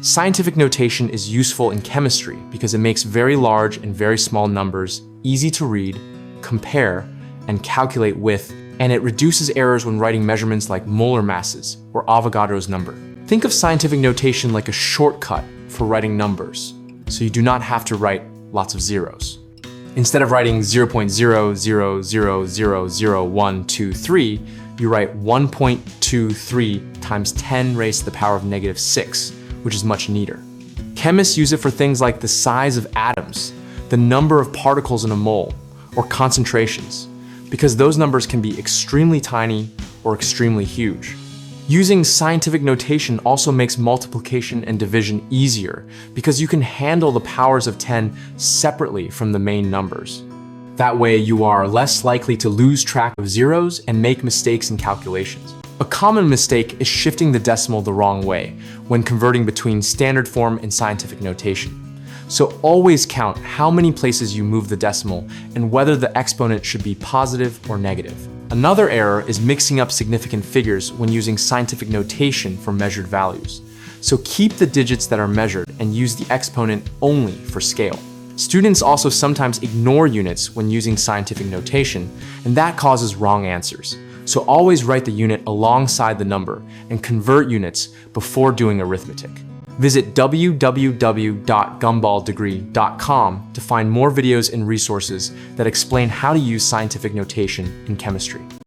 Scientific notation is useful in chemistry because it makes very large and very small numbers easy to read, compare, and calculate with, and it reduces errors when writing measurements like molar masses or Avogadro's number. Think of scientific notation like a shortcut for writing numbers, so you do not have to write lots of zeros. Instead of writing 0.000000123, you write 1.23 times 10 raised to the power of -6, which is much neater. Chemists use it for things like the size of atoms, the number of particles in a mole, or concentrations, because those numbers can be extremely tiny or extremely huge. Using scientific notation also makes multiplication and division easier because you can handle the powers of 10 separately from the main numbers. That way you are less likely to lose track of zeros and make mistakes in calculations. A common mistake is shifting the decimal the wrong way when converting between standard form and scientific notation. So always count how many places you move the decimal and whether the exponent should be positive or negative. Another error is mixing up significant figures when using scientific notation for measured values. So keep the digits that are measured and use the exponent only for scale. Students also sometimes ignore units when using scientific notation, and that causes wrong answers. So always write the unit alongside the number and convert units before doing arithmetic. Visit www.gumballdegree.com to find more videos and resources that explain how to use scientific notation in chemistry.